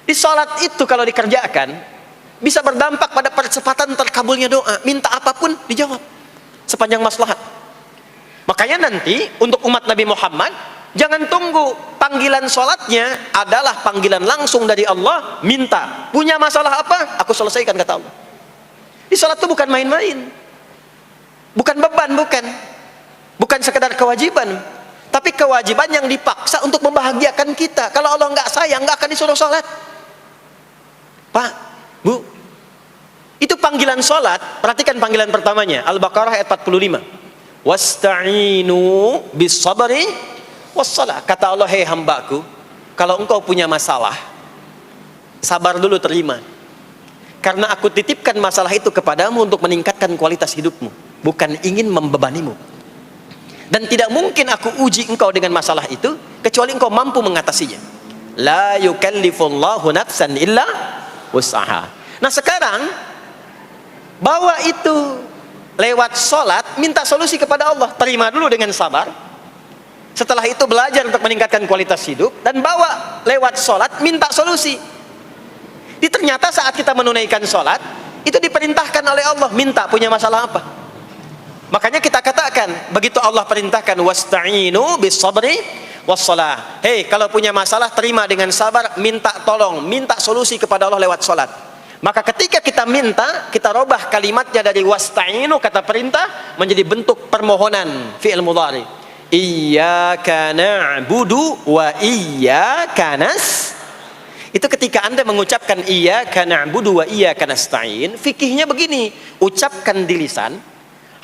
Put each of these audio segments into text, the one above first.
Di sholat itu kalau dikerjakan bisa berdampak pada percepatan terkabulnya doa. Minta apapun dijawab sepanjang maslahat. Makanya nanti untuk umat Nabi Muhammad, jangan tunggu panggilan sholatnya adalah panggilan langsung dari Allah. Minta, punya masalah apa? Aku selesaikan, kata Allah. Di sholat itu bukan main-main, bukan beban, bukan sekedar kewajiban, tapi kewajiban yang dipaksa untuk membahagiakan kita. Kalau Allah nggak sayang, nggak akan disuruh sholat. Pak, Bu, itu panggilan sholat. Perhatikan panggilan pertamanya, Al-Baqarah ayat 45. Wasta'inu bis sabri wassalah. Kata Allah, hei hambaku, kalau engkau punya masalah, sabar dulu, terima. Karena aku titipkan masalah itu kepadamu untuk meningkatkan kualitas hidupmu, bukan ingin membebanimu. Dan tidak mungkin aku uji engkau dengan masalah itu kecuali engkau mampu mengatasinya. La yukallifullahu nafsan illa wus'aha. Nah sekarang bawa itu lewat sholat, minta solusi kepada Allah. Terima dulu dengan sabar. Setelah itu belajar untuk meningkatkan kualitas hidup, dan bawa lewat sholat, minta solusi. Ternyata saat kita menunaikan sholat, itu diperintahkan oleh Allah, minta punya masalah apa. Makanya kita katakan, begitu Allah perintahkan, wasta'inu bis sabri wassalah. Hei, kalau punya masalah, terima dengan sabar, minta tolong, minta solusi kepada Allah lewat sholat. Maka ketika kita minta, kita robah kalimatnya dari wasta'inu, kata perintah, menjadi bentuk permohonan, fi'il mudhari. Iyyaka na'budu wa iyyaka nasta'in. Itu ketika Anda mengucapkan iyyaka na'budu wa iyyaka nasta'in, fikihnya begini, ucapkan di lisan,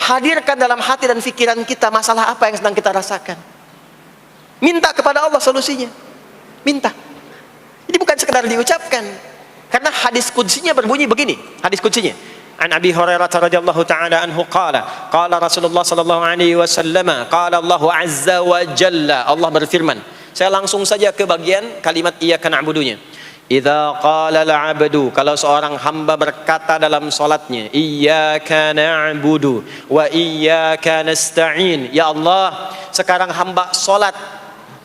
hadirkan dalam hati dan pikiran kita masalah apa yang sedang kita rasakan. Minta kepada Allah solusinya. Minta. Ini bukan sekedar diucapkan. Karena hadis qudsinya berbunyi begini, hadis qudsinya. An Abi Hurairah radhiyallahu ta'ala anhu qala, qala Rasulullah sallallahu alaihi wasallam, qala Allah azza wa jalla, Allah berfirman. Saya langsung saja ke bagian kalimat iyyaka na'budunya. Idza qala al-'abdu, kalau seorang hamba berkata dalam salatnya, iyyaka na'budu wa iyyaka nasta'in. Ya Allah, sekarang hamba salat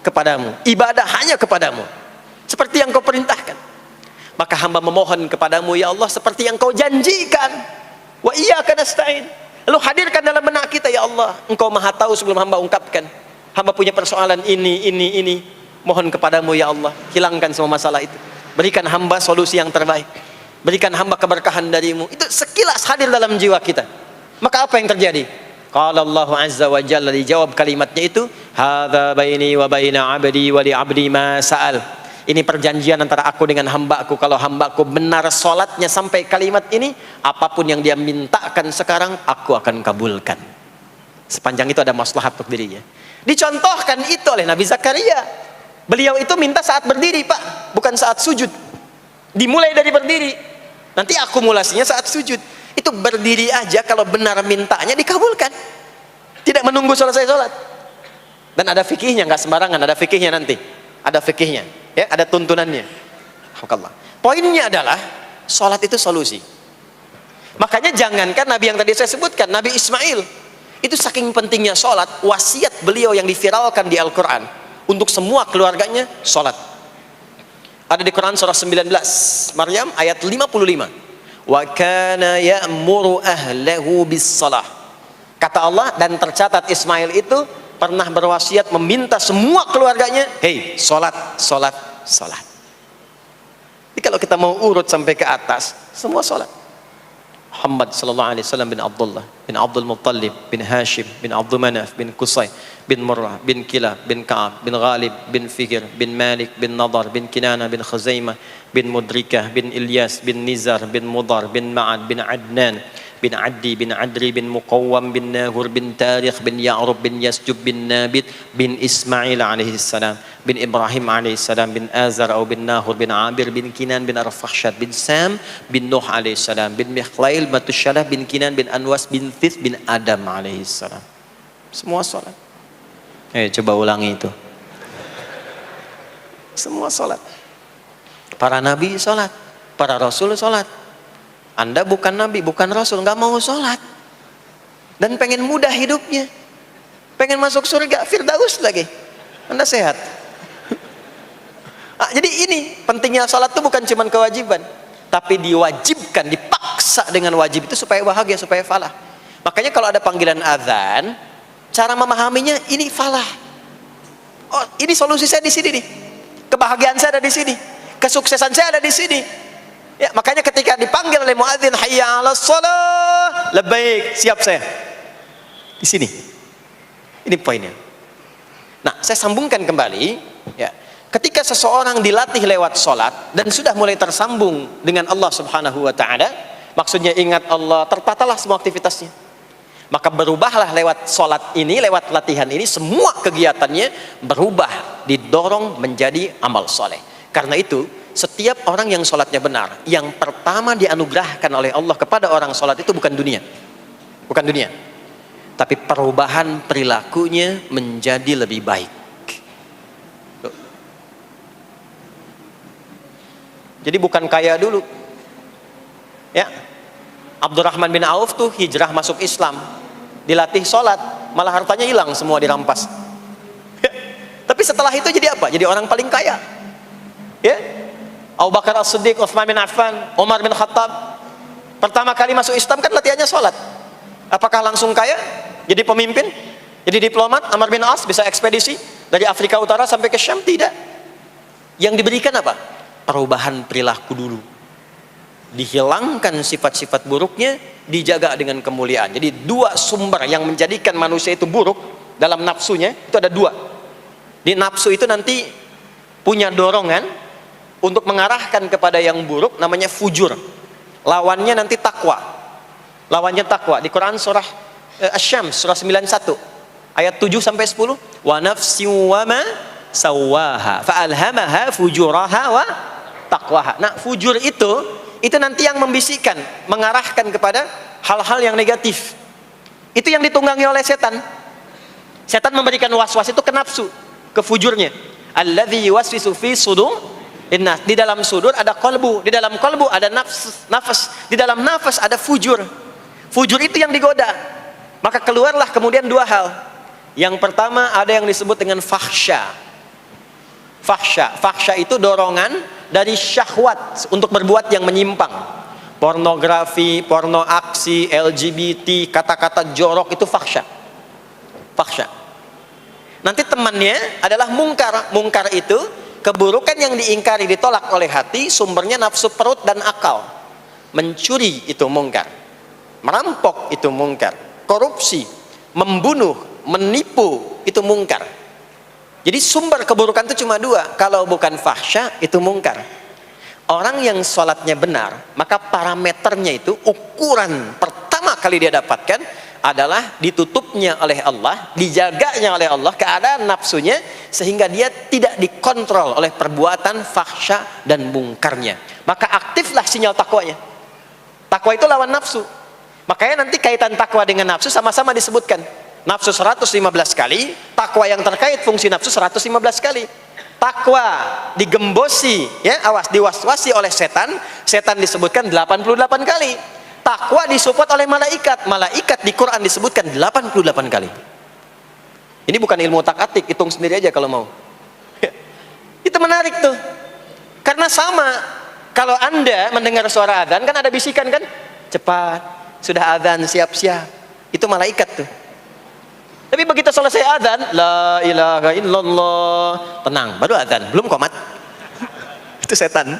kepadamu, ibadah hanya kepadamu, seperti yang kau perintahkan. Maka hamba memohon kepadamu, ya Allah, seperti yang kau janjikan. Wa iyyaka nasta'in. Lalu hadirkan dalam benak kita, ya Allah, engkau maha tahu sebelum hamba ungkapkan. Hamba punya persoalan ini. Mohon kepadamu, ya Allah, hilangkan semua masalah itu. Berikan hamba solusi yang terbaik. Berikan hamba keberkahan darimu. Itu sekilas hadir dalam jiwa kita. Maka apa yang terjadi? Qala Allah azza wa jalla, dijawab kalimatnya itu, hadza baini wa baina 'abdi wa li 'abdi ma sa'al. Ini perjanjian antara aku dengan hambaku. Kalau hambaku benar sholatnya sampai kalimat ini, apapun yang dia mintakan sekarang, aku akan kabulkan. Sepanjang itu ada maslahat untuk dirinya. Dicontohkan itu oleh Nabi Zakaria. Beliau itu minta saat berdiri, Pak, bukan saat sujud. Dimulai dari berdiri, nanti akumulasinya saat sujud. Itu berdiri aja, kalau benar mintanya dikabulkan. Tidak menunggu selesai sholat. Dan ada fikihnya, nggak sembarangan, ada fikihnya nanti. Ada fikihnya, ya, ada tuntunannya. Poinnya adalah sholat itu solusi. Makanya jangankan Nabi yang tadi saya sebutkan, Nabi Ismail, itu saking pentingnya sholat, wasiat beliau yang diviralkan di Al-Quran untuk semua keluarganya, sholat. Ada di Quran surah 19 Maryam ayat 55. Wa kana ya'muru ahlahu bis salah. Kata Allah, dan tercatat Ismail itu pernah berwasiat meminta semua keluarganya, hei, sholat. Jadi kalau kita mau urut sampai ke atas, semua sholat. Muhammad sallallahu alaihi wasallam bin Abdullah bin Abdul Muttalib bin Hashim bin Abdul Manaf bin Qusay bin Murrah bin Kilab bin Ka'ab bin Ghalib bin Fikir bin Malik bin Nadar bin Kinana bin Khuzaimah bin Mudrikah bin Ilyas bin Nizar bin Mudar bin Ma'ad bin Adnan bin Addi bin Adri bin Muqawwam bin Nahur bin Tarikh bin Ya'rub bin Yasjub bin Nabit bin Ismail alaihi salam bin Ibrahim alaihi salam bin Azar atau bin Nahur bin Abir bin Kinan bin Arfakhshad bin Sam bin Nuh alaihi salam bin Mikhlail Matusyalah bin Kinan bin Anwas bin Thith bin Adam alaihi salam. Semua salat. Coba ulangi itu. Semua salat. Para nabi salat, para rasul salat. Anda bukan nabi, bukan rasul, nggak mau sholat dan pengen mudah hidupnya, pengen masuk surga Firdaus lagi. Anda sehat? Jadi ini pentingnya salat itu bukan cuma kewajiban, tapi diwajibkan, dipaksa dengan wajib itu supaya bahagia, supaya falah. Makanya kalau ada panggilan azan, cara memahaminya ini falah. Oh, ini solusi saya di sini nih. Kebahagiaan saya ada di sini. Kesuksesan saya ada di sini. Ya, makanya ketika dipanggil oleh muadzin, hayya 'alas shalah, labbaik, siap saya. Di sini. Ini poinnya. Nah, saya sambungkan kembali, ya. Ketika seseorang dilatih lewat salat dan sudah mulai tersambung dengan Allah Subhanahu wa taala, maksudnya ingat Allah, tertatalah semua aktivitasnya. Maka berubahlah lewat salat ini, lewat latihan ini, semua kegiatannya berubah, didorong menjadi amal soleh. Karena itu, setiap orang yang salatnya benar, yang pertama dianugerahkan oleh Allah kepada orang salat itu bukan dunia. Bukan dunia. Tapi perubahan perilakunya menjadi lebih baik. Jadi bukan kaya dulu. Ya. Abdurrahman bin Auf tuh hijrah masuk Islam. Dilatih sholat, malah hartanya hilang semua dirampas. Ya. Tapi setelah itu jadi apa? Jadi orang paling kaya. Ya. Abu Bakar As-Siddiq, Utsman bin Affan, Umar bin Khattab. Pertama kali masuk Islam kan latihannya sholat. Apakah langsung kaya? Jadi pemimpin? Jadi diplomat? Amr bin As bisa ekspedisi dari Afrika Utara sampai ke Syam? Tidak. Yang diberikan apa? Perubahan perilaku dulu. Dihilangkan sifat-sifat buruknya, dijaga dengan kemuliaan. Jadi dua sumber yang menjadikan manusia itu buruk dalam nafsunya, itu ada dua. Di nafsu itu nanti punya dorongan untuk mengarahkan kepada yang buruk, namanya fujur. Lawannya nanti takwa. Lawannya takwa. Di Quran surah Asy-Syams surah 91 ayat 7 sampai 10, wa nafsi wa ma sawaha fa alhamaha fujuraha wa taqwaha. Nah, fujur itu nanti yang membisikkan, mengarahkan kepada hal-hal yang negatif. Itu yang ditunggangi oleh setan. Setan memberikan was-was itu ke nafsu, ke fujurnya. Alladzi yuwaswisu fi sudur innas. Di dalam sudur ada qalbu, di dalam qalbu ada nafas, di dalam nafas ada fujur. Fujur itu yang digoda. Maka keluarlah kemudian dua hal. Yang pertama ada yang disebut dengan fahsya. Fahsya itu dorongan dari syahwat untuk berbuat yang menyimpang. Pornografi, porno aksi, LGBT, kata-kata jorok itu fahsya. Fahsya. Nanti temannya adalah mungkar. Mungkar itu keburukan yang diingkari, ditolak oleh hati, sumbernya nafsu perut dan akal. Mencuri itu mungkar. Merampok itu mungkar. Korupsi, membunuh, menipu itu mungkar. Jadi sumber keburukan itu cuma dua. Kalau bukan fahsya itu mungkar. Orang yang sholatnya benar, maka parameternya itu, ukuran pertama kali dia dapatkan adalah ditutupnya oleh Allah, dijaganya oleh Allah keadaan nafsunya, sehingga dia tidak dikontrol oleh perbuatan fahsya dan mungkarnya. Maka aktiflah sinyal takwanya. Takwa itu lawan nafsu. Makanya nanti kaitan takwa dengan nafsu sama-sama disebutkan. Nafsu 115 kali, takwa yang terkait fungsi nafsu 115 kali. Takwa digembosi, ya, awas, diwaswasi oleh setan, setan disebutkan 88 kali. Takwa disupport oleh malaikat, malaikat di Quran disebutkan 88 kali. Ini bukan ilmu tak-atik, hitung sendiri aja kalau mau. Itu menarik tuh. Karena sama, kalau Anda mendengar suara adzan kan ada bisikan kan? Cepat, sudah adzan, siap-siap. Itu malaikat tuh. Tapi begitu selesai adzan, la ilaha illallah, tenang, baru adzan, belum qomat. Itu setan.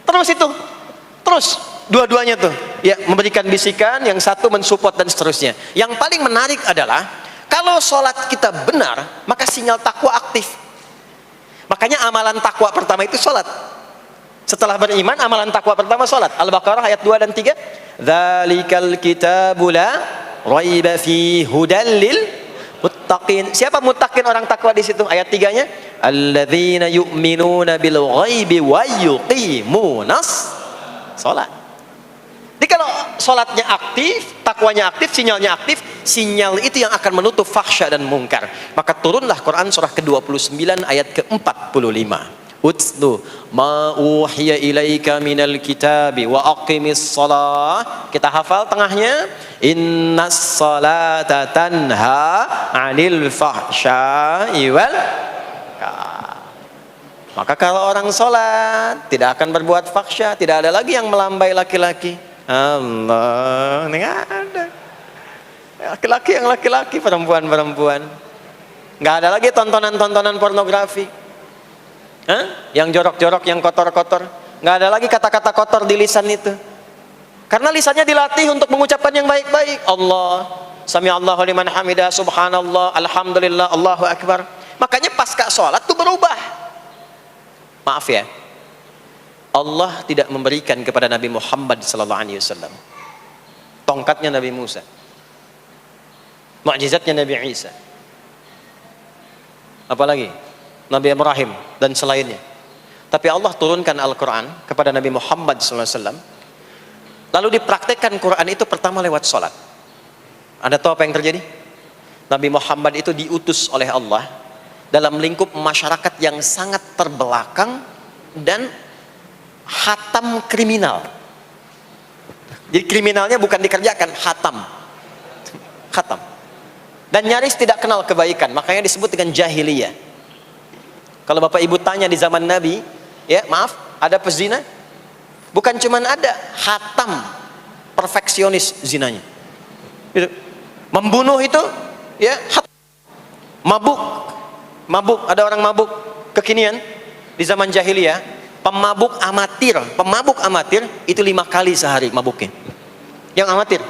Terus dua-duanya tuh, ya, memberikan bisikan, yang satu mensupport dan seterusnya. Yang paling menarik adalah kalau sholat kita benar, maka sinyal takwa aktif. Makanya amalan takwa pertama itu sholat. Setelah beriman, amalan takwa pertama sholat. Al-Baqarah ayat 2 dan 3. Dzalikal kitabu la raiba fi hudal lil muttaqin. Siapa muttaqin, orang takwa di situ? Ayat 3-nya, alladzina yu'minuna bil ghaibi wa yuqimunas sholat. Jadi kalau sholatnya aktif, takwanya aktif, sinyalnya aktif, sinyal itu yang akan menutup fahsya dan mungkar. Maka turunlah Quran surah ke-29 ayat ke-45. Utlu ma uhiya ilaika minal kitabi wa aqimis shalah. Kita hafal tengahnya, innas salata tanha 'anil fahsya'i wal Maka kalau orang sholat tidak akan berbuat fahsya, tidak ada lagi yang melambai laki-laki. Allah, nggak ada. Laki-laki yang laki-laki, perempuan-perempuan. Nggak ada lagi tontonan-tontonan pornografi. Yang jorok-jorok, yang kotor-kotor. Nggak ada lagi kata-kata kotor di lisan itu. Karena lisannya dilatih untuk mengucapkan yang baik-baik. Allah, sami'allahu liman hamidah, subhanallah, alhamdulillah, Allahu akbar. Makanya pasca sholat itu berubah. Maaf ya, Allah tidak memberikan kepada Nabi Muhammad SAW tongkatnya Nabi Musa, mukjizatnya Nabi Isa, apalagi Nabi Ibrahim dan selainnya. Tapi Allah turunkan Al-Quran kepada Nabi Muhammad SAW, lalu dipraktekkan Quran itu pertama lewat sholat. Anda tahu apa yang terjadi? Nabi Muhammad itu diutus oleh Allah dalam lingkup masyarakat yang sangat terbelakang dan hatam kriminal. Jadi kriminalnya bukan dikerjakan, hatam. Dan nyaris tidak kenal kebaikan, makanya disebut dengan jahiliyah. Kalau Bapak Ibu tanya di zaman Nabi, ya maaf, ada pezina? Bukan cuman ada, hatam, perfeksionis zinanya. Gitu. Membunuh itu, ya, mabuk, ada orang mabuk kekinian di zaman jahiliyah, pemabuk amatir itu 5 kali sehari mabuknya. Yang amatir.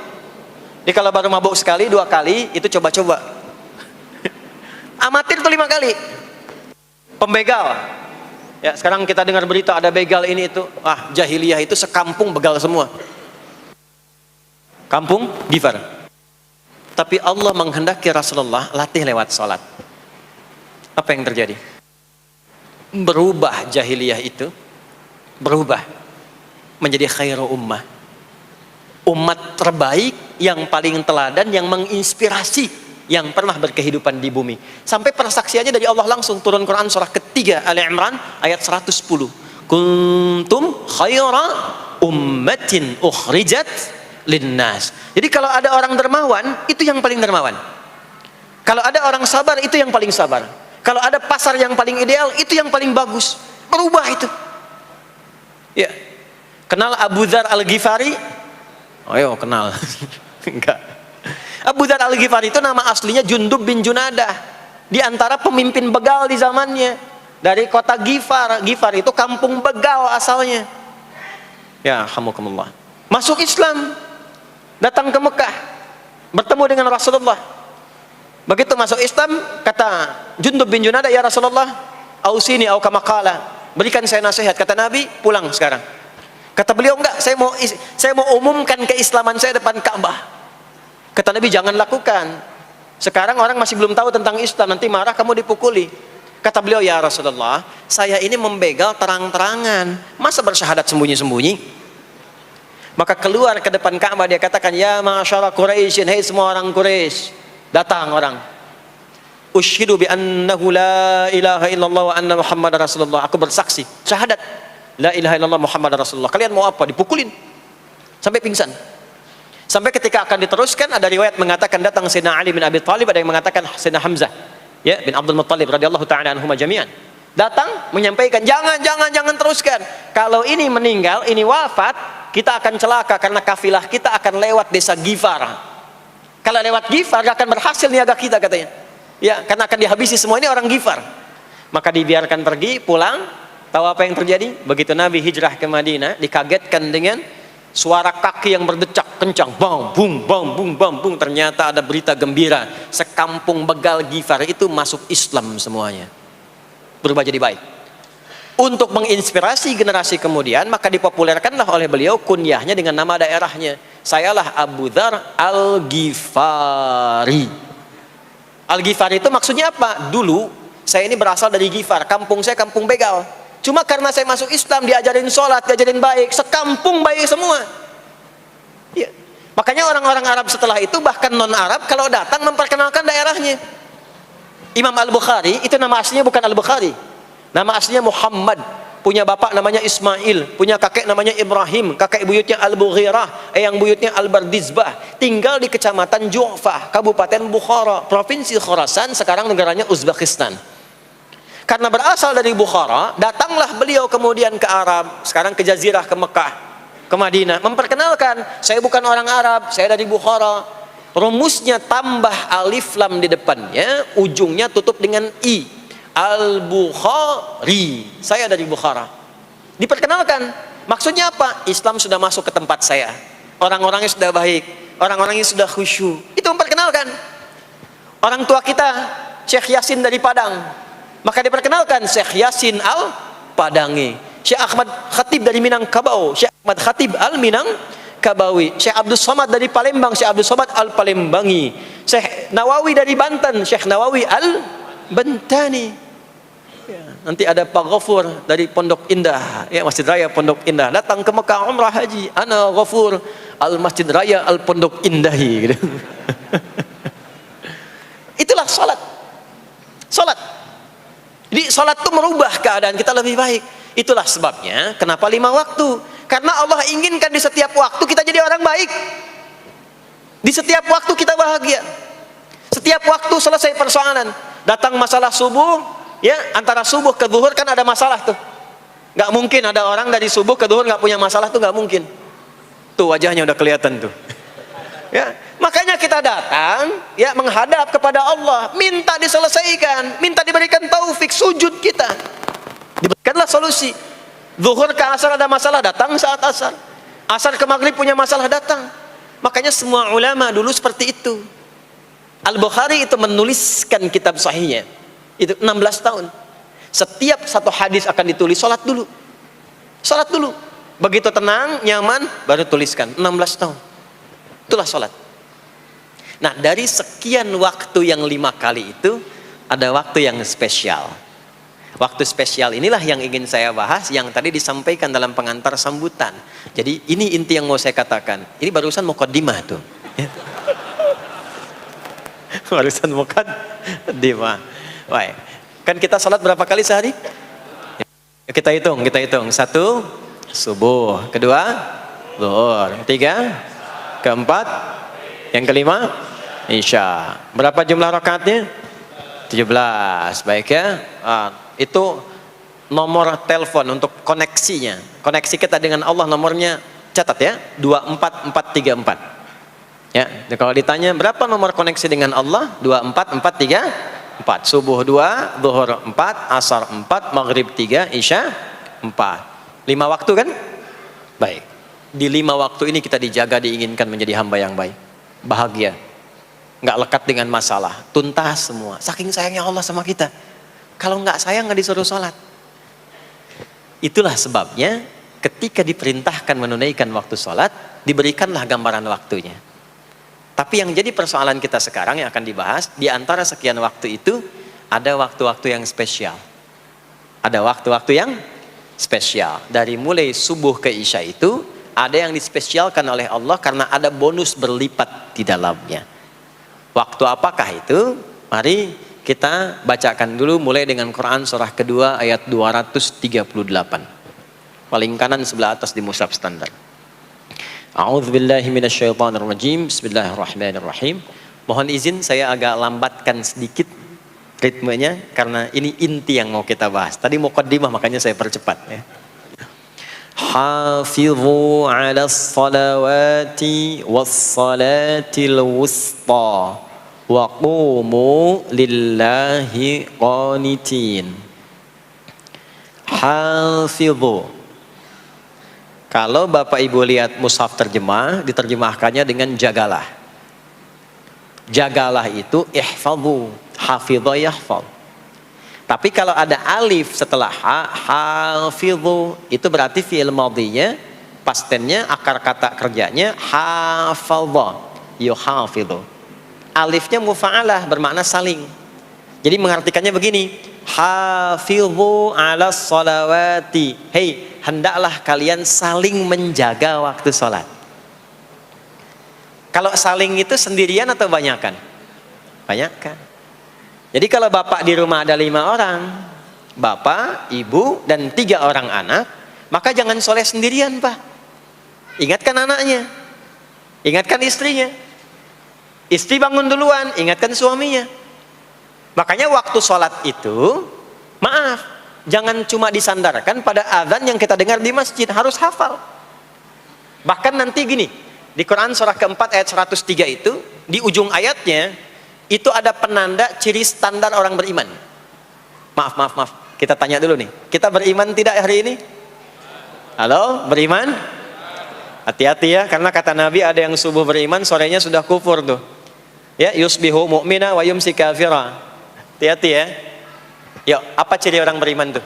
Jadi kalau baru mabuk sekali, 2 kali itu coba-coba. Amatir itu 5 kali. Pembegal. Ya, sekarang kita dengar berita ada begal ini itu. Jahiliyah itu sekampung begal semua. Kampung Gifar. Tapi Allah menghendaki Rasulullah latih lewat salat. Apa yang terjadi? Berubah jahiliyah itu, berubah menjadi khairu ummah. Umat terbaik yang paling teladan, yang menginspirasi, yang pernah berkehidupan di bumi. Sampai persaksiannya dari Allah langsung, turun Quran surah ketiga Ali Imran ayat 110. Kuntum khaira ummatin ukhrijat linnas. Jadi kalau ada orang dermawan, itu yang paling dermawan. Kalau ada orang sabar, itu yang paling sabar. Kalau ada pasar yang paling ideal, itu yang paling bagus. Berubah itu. Ya. Kenal Abu Dzar Al-Ghifari? Ayo kenal. Enggak. Abu Dzar Al-Ghifari itu nama aslinya Jundub bin Junadah. Di antara pemimpin begal di zamannya. Dari kota Ghifar. Ghifar itu kampung begal asalnya. Ya, hamukumullah. Masuk Islam. Datang ke Mekah. Bertemu dengan Rasulullah. Begitu masuk Islam, kata Jundub bin Junadah, ya Rasulullah, ausini au kama qala, berikan saya nasihat. Kata Nabi, pulang sekarang. Kata beliau, enggak, saya mau umumkan keislaman saya depan Ka'bah. Kata Nabi, jangan lakukan. Sekarang orang masih belum tahu tentang Islam, nanti marah kamu dipukuli. Kata beliau, ya Rasulullah, saya ini membegal terang-terangan, masa bersyahadat sembunyi-sembunyi? Maka keluar ke depan Ka'bah, dia katakan, ya ma'asyara Quraisyin, hei semua orang Quraisy. Datang orang, usyhidu bi annahu la ilaha illallah wa anna Muhammadar Rasulullah. Aku bersaksi, syahadat la ilaha illallah Muhammadar Rasulullah. Kalian mau apa? Dipukulin sampai pingsan. Sampai ketika akan diteruskan, ada riwayat mengatakan datang Sayyidina Ali bin Abi Thalib, ada yang mengatakan Sayyidina Hamzah, ya, bin Abdul Muttalib radhiyallahu ta'ala anhuma jami'an. Datang menyampaikan, jangan teruskan. Kalau ini meninggal, ini wafat, kita akan celaka karena kafilah kita akan lewat desa Ghifar. Kalau lewat Ghifar gak akan berhasil niaga kita, katanya. Ya, karena akan dihabisi semua, ini orang Ghifar. Maka dibiarkan pergi, pulang. Tahu apa yang terjadi? Begitu Nabi hijrah ke Madinah, dikagetkan dengan suara kaki yang berdecak kencang, bang bung bang bung bang bung. Ternyata ada berita gembira, sekampung begal Ghifar itu masuk Islam semuanya, berubah jadi baik. Untuk menginspirasi generasi kemudian, maka dipopulerkanlah oleh beliau kunyahnya dengan nama daerahnya. Sayalah Abu Dzar Al-Ghifari. Al-Ghifari itu maksudnya apa? Dulu saya ini berasal dari Ghifar, kampung saya kampung begal. Cuma karena saya masuk Islam, diajarin sholat, diajarin baik, sekampung baik semua. Ya. Makanya orang-orang Arab setelah itu, bahkan non-Arab, kalau datang memperkenalkan daerahnya. Imam Al-Bukhari, itu nama aslinya bukan Al-Bukhari. Nama aslinya Muhammad. Punya bapak namanya Ismail, punya kakek namanya Ibrahim, kakek buyutnya Al-Bughirah, eyang buyutnya Al-Bardizbah. Tinggal di kecamatan Ju'fah, Kabupaten Bukhara, Provinsi Khorasan, sekarang negaranya Uzbekistan. Karena berasal dari Bukhara, datanglah beliau kemudian ke Arab, sekarang ke Jazirah, ke Mekah, ke Madinah, memperkenalkan, saya bukan orang Arab, saya dari Bukhara. Rumusnya tambah alif lam di depannya, ujungnya tutup dengan i. Al-Bukhari, saya dari Bukhara. Diperkenalkan, maksudnya apa? Islam sudah masuk ke tempat saya, orang-orangnya sudah baik, orang-orangnya sudah khusyuk. Itu memperkenalkan. Orang tua kita, Syekh Yasin dari Padang, maka diperkenalkan Syekh Yasin Al-Padangi. Syekh Ahmad Khatib dari Minangkabau, Syekh Ahmad Khatib Al-Minangkabawi. Syekh Abdul Somad dari Palembang, Syekh Abdul Somad Al-Palembangi. Syekh Nawawi dari Banten, Syekh Nawawi Al-Bantani. Ya, nanti ada Pak Ghafur dari Pondok Indah, ya, Masjid Raya Pondok Indah, datang ke Mekah umrah haji. Ana Ghafur Al-Masjid Raya Al-Pondok Indahi gitu. Itulah salat. Salat. Jadi salat itu merubah keadaan kita lebih baik. Itulah sebabnya kenapa 5 waktu. Karena Allah inginkan di setiap waktu kita jadi orang baik. Di setiap waktu kita bahagia. Setiap waktu selesai persoalan. Datang masalah subuh, ya, antara subuh ke zuhur kan ada masalah tuh. Gak mungkin ada orang dari subuh ke zuhur gak punya masalah tuh, gak mungkin. Tuh wajahnya udah kelihatan tuh. Ya, makanya kita datang, ya, menghadap kepada Allah, minta diselesaikan, minta diberikan taufik, sujud kita, diberikanlah solusi. Zuhur ke asar ada masalah, datang saat asar. Asar ke maghrib punya masalah, datang. Makanya semua ulama dulu seperti itu. Al-Bukhari itu menuliskan kitab sahihnya itu 16 tahun. Setiap satu hadis akan ditulis, salat dulu. Salat dulu. Begitu tenang, nyaman, baru tuliskan. 16 tahun. Itulah sholat. Nah, dari sekian waktu yang 5 kali itu, ada waktu yang spesial. Waktu spesial inilah yang ingin saya bahas, yang tadi disampaikan dalam pengantar sambutan. Jadi ini inti yang mau saya katakan. Ini barusan muqaddimah tuh. Barusan muqaddimah. Baik. Kan kita sholat berapa kali sehari? Kita hitung. 1, subuh. 2, zuhur. 3, keempat, yang kelima, isya. Berapa jumlah rakaatnya? 17. Baik ya. Itu nomor telepon untuk koneksinya. Koneksi kita dengan Allah nomornya catat ya, 24434. Ya, kalau ditanya berapa nomor koneksi dengan Allah? 24434. Subuh 2, zuhur 4, asar 4, maghrib 3, isya 4. 5 waktu kan? Baik. Di 5 waktu ini kita dijaga, diinginkan menjadi hamba yang baik, bahagia, nggak lekat dengan masalah, tuntas semua. Saking sayangnya Allah sama kita. Kalau nggak sayang nggak disuruh sholat. Itulah sebabnya ketika diperintahkan menunaikan waktu sholat, diberikanlah gambaran waktunya. Tapi yang jadi persoalan kita sekarang yang akan dibahas, di antara sekian waktu itu ada waktu-waktu yang spesial. Ada waktu-waktu yang spesial. Dari mulai subuh ke isya itu ada yang dispesialkan oleh Allah karena ada bonus berlipat di dalamnya. Waktu apakah itu? Mari kita bacakan dulu mulai dengan Quran surah kedua ayat 238. Paling kanan sebelah atas di mushaf standar. A'udzubillahi minasyaitonirrajim. Bismillahirrahmanirrahim. Mohon izin saya agak lambatkan sedikit ritmenya karena ini inti yang mau kita bahas. Tadi muqaddimah makanya saya percepat ya. Hafizu 'alas salawati was-salatil wusta wa qumu lillahi qanitin. Hafizu. Kalau Bapak Ibu lihat mushaf terjemah, diterjemahkannya dengan jagalah. Jagalah itu ihfazu, hafidha yahfaz. Tapi kalau ada alif setelah hafizu, itu berarti fi'il madhinya, past tense-nya, akar kata kerjanya hafadha, yuhafidhu. Alifnya mufa'alah, bermakna saling. Jadi mengartikannya begini, hafizu 'alas salawati. Hei, hendaklah kalian saling menjaga waktu sholat. Kalau saling itu sendirian atau banyakan? Banyakan. Jadi kalau bapak di rumah ada 5 orang, bapak, ibu, dan 3 orang anak, maka jangan soleh sendirian, Pak. Ingatkan anaknya, ingatkan istrinya. Istri bangun duluan, ingatkan suaminya. Makanya waktu sholat itu Maaf, jangan cuma disandarkan pada azan yang kita dengar di masjid, harus hafal. Bahkan nanti gini, di Quran surah keempat ayat 103 itu, di ujung ayatnya, itu ada penanda ciri standar orang beriman. Maaf. Kita tanya dulu nih, kita beriman tidak hari ini? Halo, beriman? Hati-hati ya, karena kata Nabi ada yang subuh beriman, sorenya sudah kufur tuh. Ya, yusbihu mu'mina wa yumsi kafira. Hati-hati ya. Yuk, apa ciri orang beriman tuh?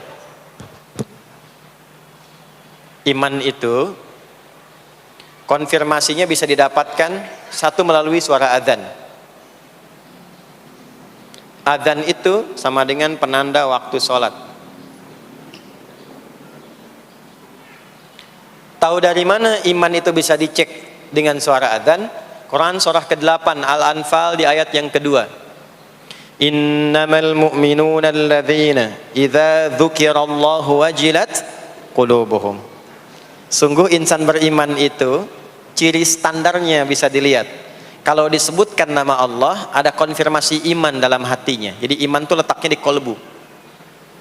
Iman itu konfirmasinya bisa didapatkan satu melalui suara adzan. Adzan itu sama dengan penanda waktu sholat. Tahu dari mana iman itu bisa dicek dengan suara adzan? Quran surah ke-8 Al-Anfal di ayat yang kedua. Innamal mu'minuna alladzina idza dzukirallahu wajilat qulubuhum. Sungguh insan beriman itu ciri standarnya bisa dilihat. Kalau disebutkan nama Allah, ada konfirmasi iman dalam hatinya. Jadi iman itu letaknya di kolbu.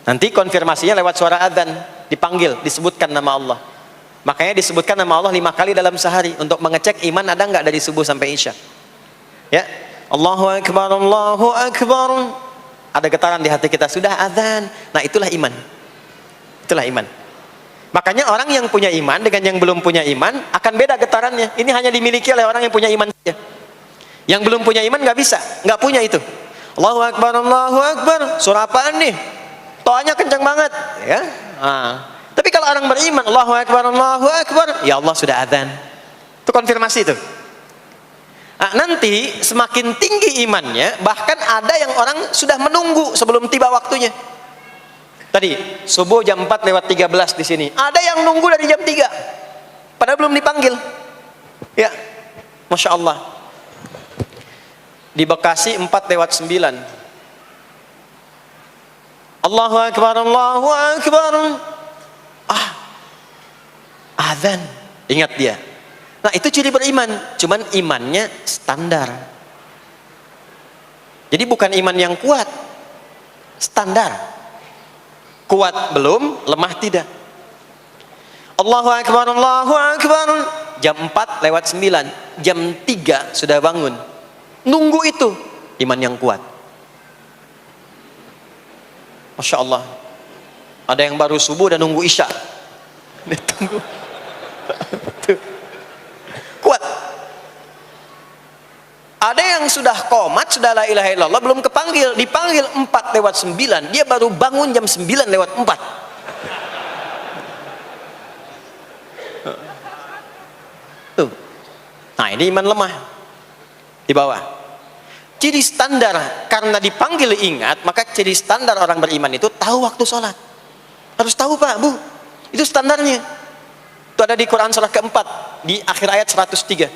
Nanti konfirmasinya lewat suara adzan, dipanggil, disebutkan nama Allah. Makanya disebutkan nama Allah 5 kali dalam sehari untuk mengecek iman ada nggak dari subuh sampai isya. Ya, Allahu Akbar, Allahu Akbar. Ada getaran di hati kita, sudah adzan. Nah, itulah iman. Itulah iman. Makanya orang yang punya iman dengan yang belum punya iman akan beda getarannya. Ini hanya dimiliki oleh orang yang punya iman saja. Yang belum punya iman nggak bisa, nggak punya itu. Allahu Akbar, Allahu Akbar. Surah apaan nih? Toanya kencang banget, ya. Tapi kalau orang beriman, Allahu Akbar, Allahu Akbar, ya Allah sudah adzan. Itu konfirmasi itu. Nanti semakin tinggi imannya, bahkan ada yang orang sudah menunggu sebelum tiba waktunya. Tadi subuh jam 4 lewat 13 di sini. Ada yang nunggu dari jam 3. Padahal belum dipanggil. Ya. Masya Allah. Di Bekasi 4 lewat 9. Allahu Akbar, Allahu Akbar. Azan. Ingat dia. Nah, itu ciri beriman. Cuman imannya standar. Jadi bukan iman yang kuat. Standar. Kuat belum, lemah tidak. Allahu Akbar, Allahu Akbar. Jam 4 lewat 9. Jam 3 sudah bangun. Nunggu itu. Iman yang kuat. Masya Allah. Ada yang baru subuh dan nunggu isya. Tunggu. Kuat. Ada yang sudah qomat, sudah la ilaha illallah, belum kepanggil, dipanggil 4 lewat 9, dia baru bangun jam 9 lewat 4. Tuh. Nah, ini iman lemah. Di bawah. Ciri standar, karena dipanggil ingat, maka ciri standar orang beriman itu tahu waktu sholat. Harus tahu Pak, Bu. Itu standarnya. Itu ada di Quran surah keempat di akhir ayat 103.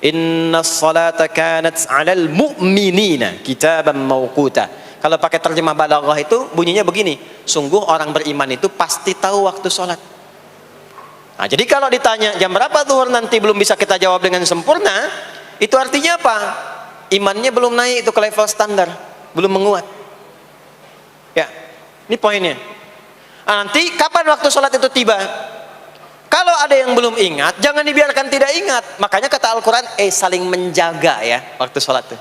Inna salata kanat 'alal mu'minina kitaban mawquta. Kalau pakai terjemah balaghah itu bunyinya begini, sungguh orang beriman itu pasti tahu waktu sholat. Nah, jadi kalau ditanya jam berapa zuhur nanti belum bisa kita jawab dengan sempurna, itu artinya apa? Imannya belum naik itu ke level standar, belum menguat. Ya, ini poinnya. Nanti kapan waktu sholat itu tiba? Kalau ada yang belum ingat, jangan dibiarkan tidak ingat. Makanya kata Al-Quran, saling menjaga ya waktu sholat itu.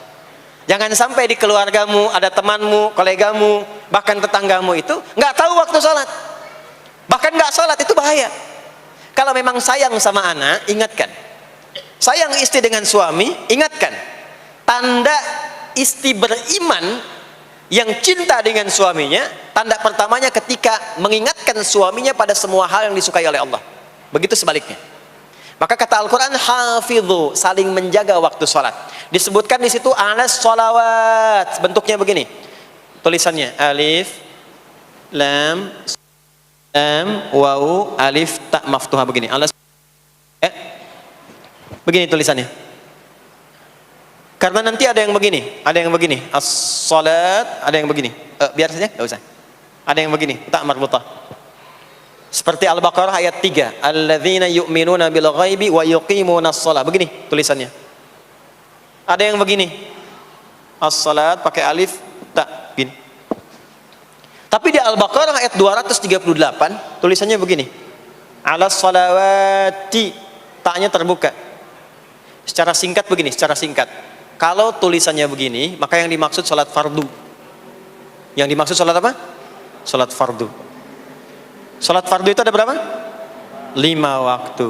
Jangan sampai di keluargamu, ada temanmu, kolegamu, bahkan tetanggamu itu nggak tahu waktu sholat. Bahkan nggak sholat, itu bahaya. Kalau memang sayang sama anak, ingatkan. Sayang istri dengan suami, ingatkan. Tanda istri beriman yang cinta dengan suaminya, tanda pertamanya ketika mengingatkan suaminya pada semua hal yang disukai oleh Allah. Begitu sebaliknya. Maka kata Al-Quran, hafidhu, saling menjaga waktu sholat. Disebutkan di situ alas sholawat. Bentuknya begini. Tulisannya alif, lam, waw, alif, ta maftuha begini. Alas. Begini tulisannya. Karena nanti ada yang begini, ada yang begini. As-sholat, ada yang begini. Biar saja, enggak usah. Ada yang begini, ta marbutah. Seperti Al-Baqarah ayat 3, alladzina yu'minuna bil ghaibi wa yuqimunas shalah. Begini tulisannya. Ada yang begini. As-salat pakai alif, ta, gini. Tapi di Al-Baqarah ayat 238 tulisannya begini. Alas salawati, taknya terbuka. Secara singkat begini, secara singkat. Kalau tulisannya begini, maka yang dimaksud salat fardu. Yang dimaksud salat apa? Salat fardu. Salat fardu itu ada berapa? 5 waktu.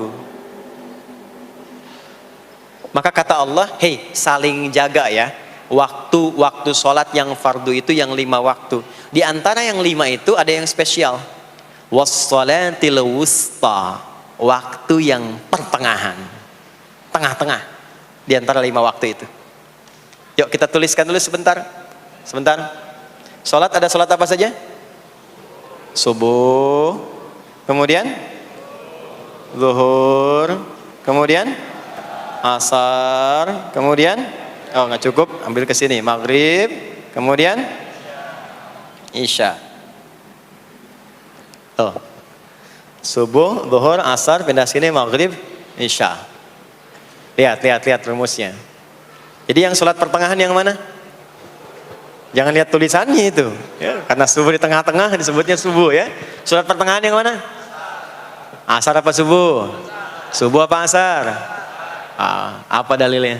Maka kata Allah, hei, saling jaga ya. Waktu salat yang fardu itu yang 5 waktu. Di antara yang 5 itu ada yang spesial. Was-salatil wusta, waktu yang pertengahan. Tengah-tengah di antara 5 waktu itu. Yuk kita tuliskan dulu sebentar. Sebentar. Salat ada salat apa saja? Subuh, kemudian zuhur, kemudian asar, kemudian oh nggak cukup, ambil ke sini, maghrib, kemudian isya. Oh, subuh, zuhur, asar, pindah sini, maghrib, isya. Lihat rumusnya. Jadi yang sholat pertengahan yang mana? Jangan lihat tulisannya itu, ya, karena subuh di tengah-tengah disebutnya subuh ya. Sholat pertengahan yang mana? Asar apa subuh? Subuh apa asar? Apa dalilnya?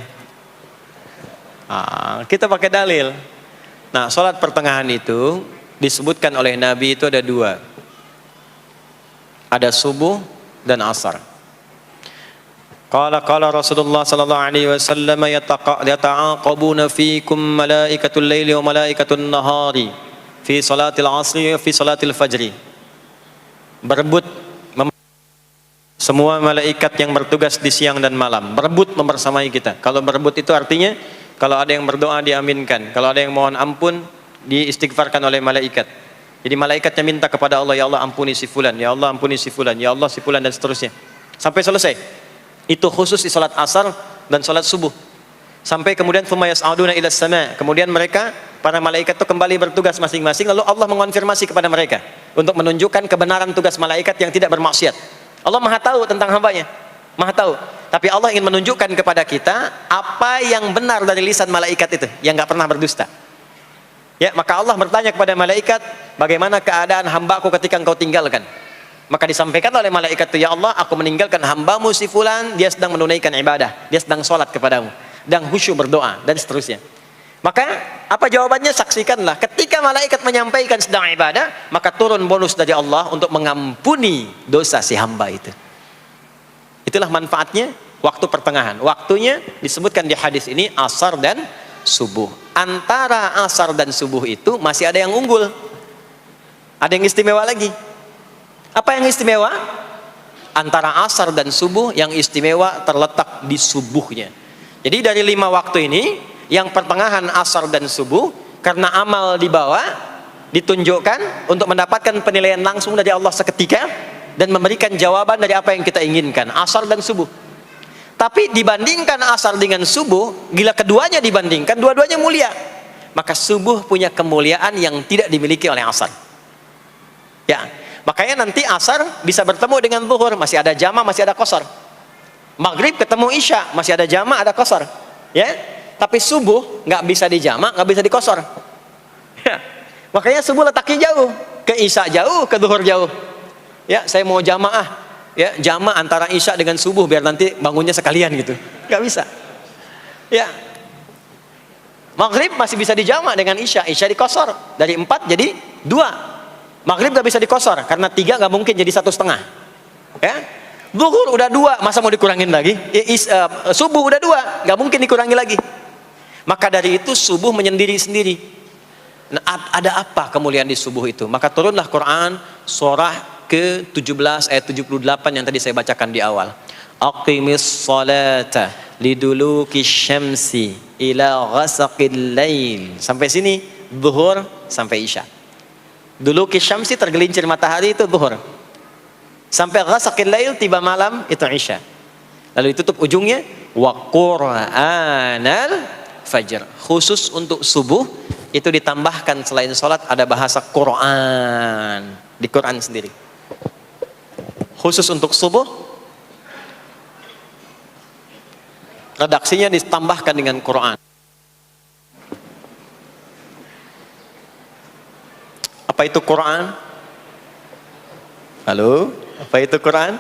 Kita pakai dalil. Nah, sholat pertengahan itu disebutkan oleh Nabi itu ada 2. Ada subuh dan asar. Qala Rasulullah sallallahu alaihi wasallam yata'aqabuna fiikum malaikatul laili wa malaikatun nahari fi salatil asri wa fi salatil fajri. Berebut semua malaikat yang bertugas di siang dan malam, berebut membersamai kita. Kalau berebut itu artinya kalau ada yang berdoa diaminkan, kalau ada yang mohon ampun diistighfarkan oleh malaikat. Jadi malaikatnya minta kepada Allah, ya Allah ampuni si fulan, ya Allah ampuni si fulan, ya Allah si fulan, dan seterusnya sampai selesai. Itu khusus di salat asar dan salat subuh. Sampai kemudian thumma yas'aduna ila sama', kemudian mereka para malaikat itu kembali bertugas masing-masing, lalu Allah mengonfirmasi kepada mereka untuk menunjukkan kebenaran tugas malaikat yang tidak bermaksiat. Allah Maha tahu tentang hambanya, Maha tahu. Tapi Allah ingin menunjukkan kepada kita apa yang benar dari lisan malaikat itu, yang nggak pernah berdusta. Ya, maka Allah bertanya kepada malaikat, bagaimana keadaan hambaku ketika engkau tinggalkan? Maka disampaikan oleh malaikat itu, ya Allah, aku meninggalkan hambamu si fulan, dia sedang menunaikan ibadah, dia sedang sholat kepadamu, dan khusyuk berdoa, dan seterusnya. Maka apa jawabannya? Saksikanlah, ketika malaikat menyampaikan sedang ibadah, maka turun bonus dari Allah untuk mengampuni dosa si hamba itu. Itulah manfaatnya waktu pertengahan. Waktunya disebutkan di hadis ini asar dan subuh. Antara asar dan subuh itu masih ada yang unggul, ada yang istimewa lagi. Apa yang istimewa? Antara asar dan subuh yang istimewa terletak di subuhnya. Jadi dari 5 waktu ini, yang pertengahan asar dan subuh, karena amal di bawah ditunjukkan untuk mendapatkan penilaian langsung dari Allah seketika dan memberikan jawaban dari apa yang kita inginkan, asar dan subuh. Tapi dibandingkan asar dengan subuh, bila keduanya dibandingkan, dua-duanya mulia. Maka subuh punya kemuliaan yang tidak dimiliki oleh asar. Ya, makanya nanti asar bisa bertemu dengan zuhur, masih ada jama, masih ada qasar. Maghrib ketemu isya, masih ada jama, ada qasar. Ya, tapi subuh nggak bisa di jama, nggak bisa di qasar. Ya, makanya subuh letaknya jauh, ke isya jauh, ke zuhur jauh. Ya, saya mau jamaah, ya jama antara isya dengan subuh biar nanti bangunnya sekalian gitu, nggak bisa. Ya, maghrib masih bisa di jama dengan isya, isya di qasar, dari 4 jadi 2. Maghrib gak bisa dikosor karena 3 gak mungkin jadi 1,5. Ya, zuhur udah 2, masa mau dikurangin lagi? Subuh udah 2, gak mungkin dikurangi lagi. Maka dari itu subuh menyendiri-sendiri. Nah, ada apa kemuliaan di subuh itu? Maka turunlah Quran surah ke-17 ayat 78 yang tadi saya bacakan di awal. Aqimis salata liduluki syamsi ila ghasaqil lail. Sampai sini zuhur sampai isya. Dulu kisyamsi tergelincir matahari itu zuhur. Sampai ghasaqil lail tiba malam itu isya. Lalu ditutup ujungnya wa qur'anal fajr. Khusus untuk subuh itu ditambahkan selain salat ada bahasa Quran di Quran sendiri. Khusus untuk subuh redaksinya ditambahkan dengan Quran. Apa Apa itu Quran? Halo, apa itu Quran?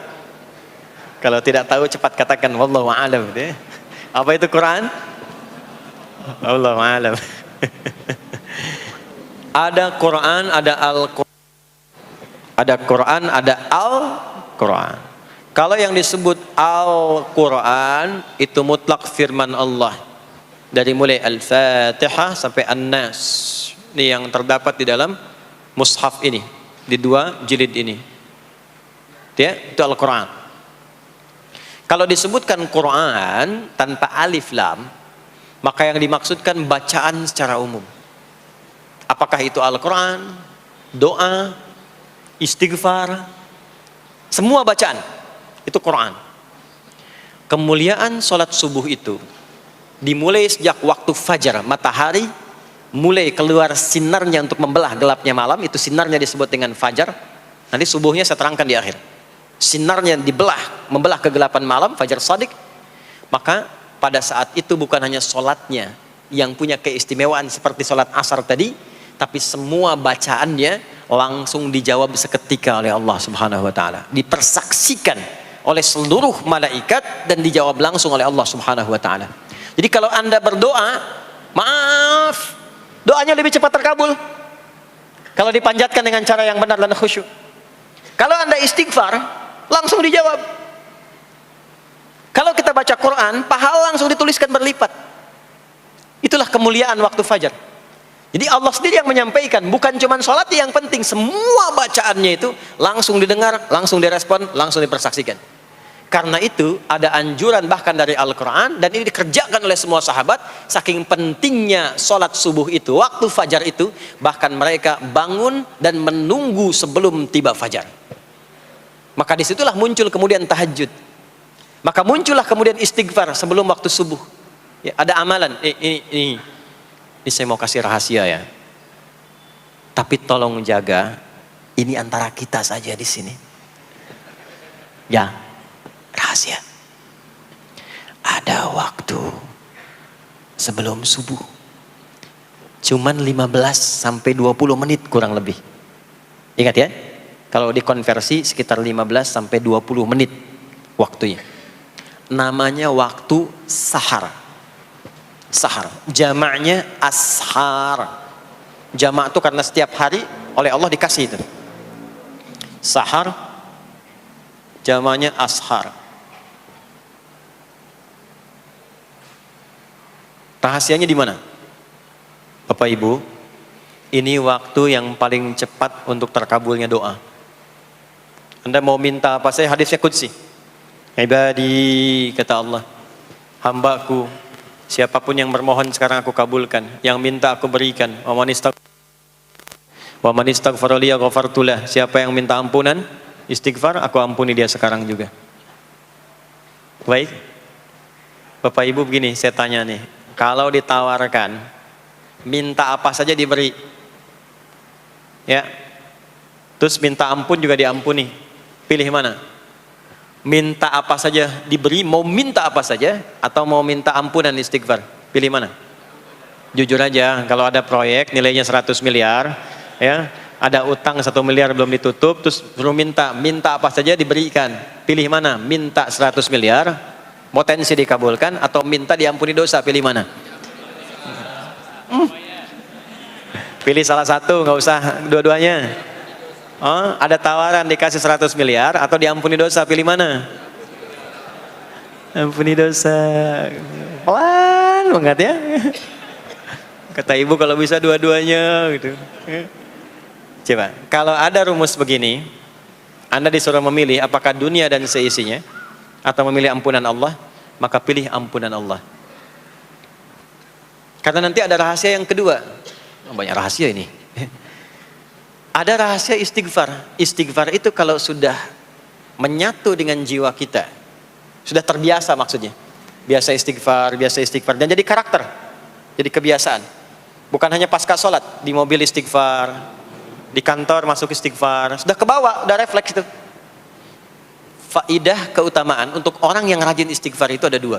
Kalau tidak tahu cepat katakan wallahu a'lam. Apa itu Quran? Wallahu a'lam. Ada Quran, ada Al-Quran. Ada Quran, ada Al-Quran. Kalau yang disebut Al-Quran itu mutlak firman Allah. Dari mulai Al-Fatihah sampai An-Nas. Ini yang terdapat di dalam mushaf ini, di 2 jilid ini. Ya, itu Al-Quran. Kalau disebutkan Quran tanpa alif lam, maka yang dimaksudkan bacaan secara umum. Apakah itu Al-Quran, doa, istighfar, semua bacaan itu Quran. Kemuliaan sholat subuh itu dimulai sejak waktu fajar, matahari mulai keluar sinarnya untuk membelah gelapnya malam, itu sinarnya disebut dengan fajar. Nanti subuhnya saya terangkan di akhir. Sinarnya dibelah, membelah kegelapan malam, fajar shadiq. Maka pada saat itu bukan hanya sholatnya yang punya keistimewaan seperti sholat asar tadi, tapi semua bacaannya langsung dijawab seketika oleh Allah Subhanahu wa taala. Dipersaksikan oleh seluruh malaikat dan dijawab langsung oleh Allah Subhanahu wa taala. Jadi kalau Anda berdoa, maaf, doanya lebih cepat terkabul kalau dipanjatkan dengan cara yang benar dan khusyuk. Kalau Anda istighfar, langsung dijawab. Kalau kita baca Quran, pahala langsung dituliskan berlipat. Itulah kemuliaan waktu fajar. Jadi Allah sendiri yang menyampaikan, bukan cuma sholat yang penting, semua bacaannya itu langsung didengar, langsung direspon, langsung dipersaksikan. Karena itu ada anjuran bahkan dari Al-Quran, dan ini dikerjakan oleh semua sahabat, saking pentingnya sholat subuh itu, waktu fajar itu, bahkan mereka bangun dan menunggu sebelum tiba fajar. Maka disitulah muncul kemudian tahajud. Maka muncullah kemudian istighfar sebelum waktu subuh. Ya, ada amalan, ini saya mau kasih rahasia ya. Tapi tolong jaga, ini antara kita saja di sini. Ya, rahasia. Ada waktu sebelum subuh. Cuman 15 sampai 20 menit kurang lebih. Ingat ya, kalau dikonversi sekitar 15 sampai 20 menit waktunya. Namanya waktu sahar. Sahar, jamaknya ashar. Jamak itu karena setiap hari oleh Allah dikasih itu. Sahar, jamaknya ashar. Rahasianya di mana? Bapak Ibu, ini waktu yang paling cepat untuk terkabulnya doa. Anda mau minta apa saja, hadisnya qudsi. Ibadi, kata Allah, hambaku, siapapun yang bermohon sekarang aku kabulkan, yang minta aku berikan. Wa man istaghfara li ghafartu lah. Siapa yang minta ampunan, istighfar, aku ampuni dia sekarang juga. Baik. Bapak Ibu begini, saya tanya nih, kalau ditawarkan minta apa saja diberi. Ya. Terus minta ampun juga diampuni. Pilih mana? Minta apa saja diberi, mau minta apa saja, atau mau minta ampunan istighfar? Pilih mana? Jujur aja, kalau ada proyek nilainya 100 miliar, ya, ada utang 1 miliar belum ditutup, terus belum minta apa saja diberikan. Pilih mana? Minta 100 miliar, potensi dikabulkan, atau minta diampuni dosa? Pilih mana? Pilih salah satu, nggak usah dua-duanya. Oh, ada tawaran dikasih 100 miliar atau diampuni dosa, pilih mana? Ampuni dosa. Pelan banget ya. Kata ibu kalau bisa dua-duanya gitu. Coba, kalau ada rumus begini, Anda disuruh memilih apakah dunia dan seisinya atau memilih ampunan Allah, maka pilih ampunan Allah. Karena nanti ada rahasia yang kedua. Banyak rahasia ini. Ada rahasia istighfar. Istighfar itu kalau sudah menyatu dengan jiwa kita, sudah terbiasa maksudnya. Biasa istighfar, dan jadi karakter, jadi kebiasaan. Bukan hanya pasca sholat, di mobil istighfar, di kantor masuk istighfar, sudah kebawa, udah refleks itu. Faidah keutamaan untuk orang yang rajin istighfar itu ada 2.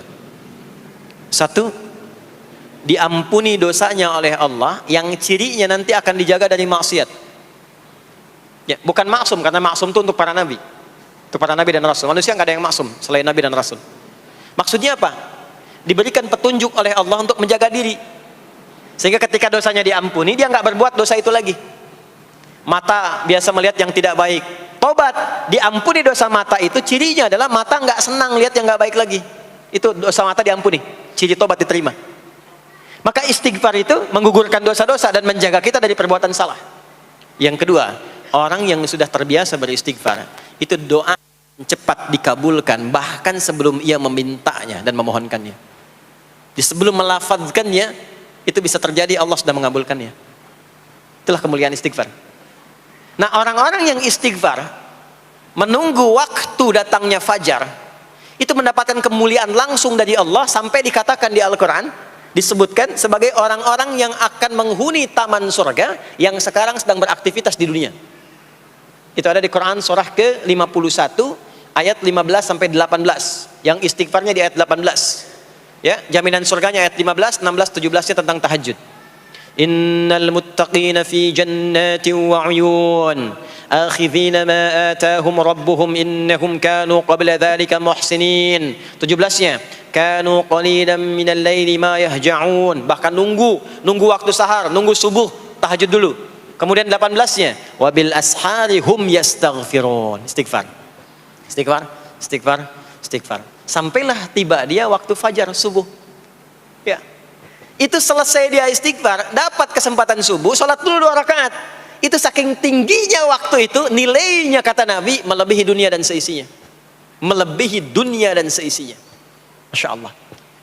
1, diampuni dosanya oleh Allah, yang cirinya nanti akan dijaga dari maksiat. Ya, bukan maksum, karena maksum itu untuk para nabi. Untuk para nabi dan rasul. Manusia nggak ada yang maksum selain nabi dan rasul. Maksudnya apa? Diberikan petunjuk oleh Allah untuk menjaga diri. Sehingga ketika dosanya diampuni, dia nggak berbuat dosa itu lagi. Mata biasa melihat yang tidak baik. Tobat, diampuni dosa mata itu, cirinya adalah mata nggak senang lihat yang nggak baik lagi. Itu dosa mata diampuni. Ciri tobat diterima. Maka istighfar itu menggugurkan dosa-dosa dan menjaga kita dari perbuatan salah. Yang kedua, orang yang sudah terbiasa beristighfar, itu doa cepat dikabulkan bahkan sebelum ia memintanya dan memohonkannya. Sebelum melafazkannya, itu bisa terjadi Allah sudah mengabulkannya. Itulah kemuliaan istighfar. Nah, orang-orang yang istighfar menunggu waktu datangnya fajar, itu mendapatkan kemuliaan langsung dari Allah, sampai dikatakan di Al-Quran, disebutkan sebagai orang-orang yang akan menghuni taman surga yang sekarang sedang beraktivitas di dunia. Itu ada di Quran surah ke-51 ayat 15 sampai 18. Yang istighfarnya di ayat 18. Ya, jaminan surganya ayat 15, 16, 17-nya tentang tahajud. Innal muttaqina fi jannatin wa 'uyun akhidhina ma atahum rabbuhum innahum kanu qabla dhalika muhsinin. 17-nya kanu qalilan minal laili ma yahja'un, bahkan nunggu waktu sahar, nunggu subuh, tahajud dulu. Kemudian 18-nya wabil ashari hum yastaghfirun. Istighfar. Sampailah tiba dia waktu fajar subuh. Ya. Itu selesai dia istighfar, dapat kesempatan subuh, sholat dulu 2 rakaat. Itu saking tingginya waktu itu, nilainya kata Nabi melebihi dunia dan seisinya. Melebihi dunia dan seisinya. Masya Allah.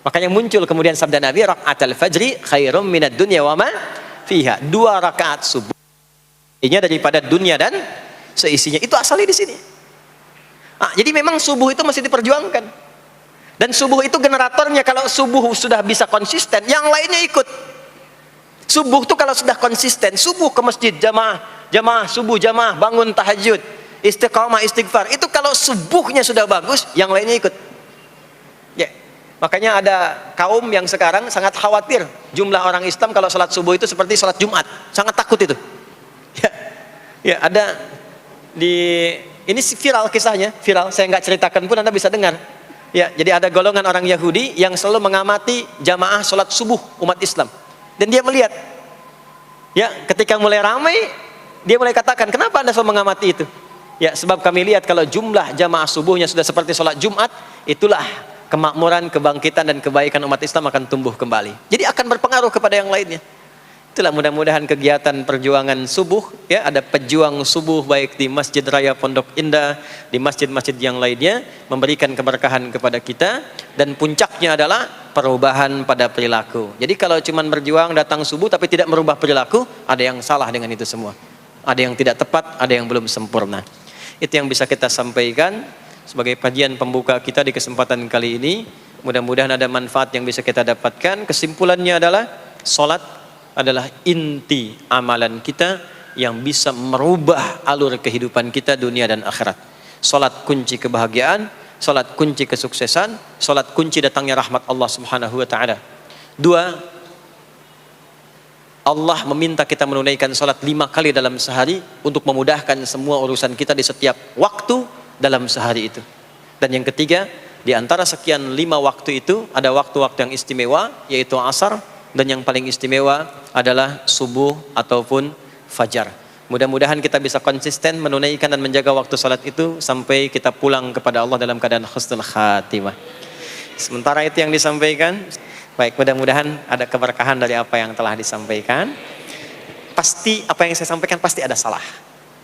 Makanya muncul kemudian sabda Nabi, raka'atul fajri khairum minad dunya wa ma fiha. 2 rakaat subuh ini daripada dunia dan seisinya. Itu asalnya di sini. Jadi memang subuh itu masih diperjuangkan. Dan subuh itu generatornya, kalau subuh sudah bisa konsisten, yang lainnya ikut. Subuh itu kalau sudah konsisten, subuh ke masjid jamaah subuh jamaah, bangun tahajud, istiqamah, istighfar. Itu kalau subuhnya sudah bagus, yang lainnya ikut. Ya. Makanya ada kaum yang sekarang sangat khawatir jumlah orang Islam kalau sholat subuh itu seperti sholat Jumat, sangat takut itu. Ya, ada ini viral kisahnya, viral. Saya nggak ceritakan pun Anda bisa dengar. Ya, jadi ada golongan orang Yahudi yang selalu mengamati jamaah sholat subuh umat Islam, dan dia melihat, ya, ketika mulai ramai, dia mulai katakan, kenapa Anda selalu mengamati itu? Ya, sebab kami lihat kalau jumlah jamaah subuhnya sudah seperti sholat Jumat, itulah kemakmuran, kebangkitan dan kebaikan umat Islam akan tumbuh kembali. Jadi akan berpengaruh kepada yang lainnya. Itulah mudah-mudahan kegiatan perjuangan subuh, ya, ada pejuang subuh baik di Masjid Raya Pondok Indah, di masjid-masjid yang lainnya, memberikan keberkahan kepada kita, dan puncaknya adalah perubahan pada perilaku. Jadi kalau cuma berjuang datang subuh tapi tidak merubah perilaku, ada yang salah dengan itu semua. Ada yang tidak tepat, ada yang belum sempurna. Itu yang bisa kita sampaikan sebagai kajian pembuka kita di kesempatan kali ini. Mudah-mudahan ada manfaat yang bisa kita dapatkan. Kesimpulannya adalah salat adalah inti amalan kita yang bisa merubah alur kehidupan kita dunia dan akhirat. Salat kunci kebahagiaan, salat kunci kesuksesan, salat kunci datangnya rahmat Allah Subhanahu wa taala. 2, Allah meminta kita menunaikan salat 5 kali dalam sehari untuk memudahkan semua urusan kita di setiap waktu dalam sehari itu. Dan yang ketiga, di antara sekian 5 waktu itu ada waktu-waktu yang istimewa, yaitu asar, dan yang paling istimewa adalah subuh ataupun fajar. Mudah-mudahan kita bisa konsisten menunaikan dan menjaga waktu salat itu sampai kita pulang kepada Allah dalam keadaan husnul khatimah. Sementara itu yang disampaikan. Baik, mudah-mudahan ada keberkahan dari apa yang telah disampaikan. Pasti apa yang saya sampaikan pasti ada salah,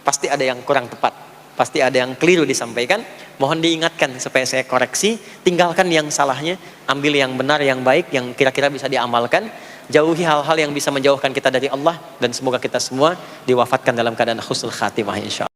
pasti ada yang kurang tepat, pasti ada yang keliru disampaikan. Mohon diingatkan supaya saya koreksi, tinggalkan yang salahnya, ambil yang benar, yang baik, yang kira-kira bisa diamalkan. Jauhi hal-hal yang bisa menjauhkan kita dari Allah, dan semoga kita semua diwafatkan dalam keadaan husnul khatimah insyaallah.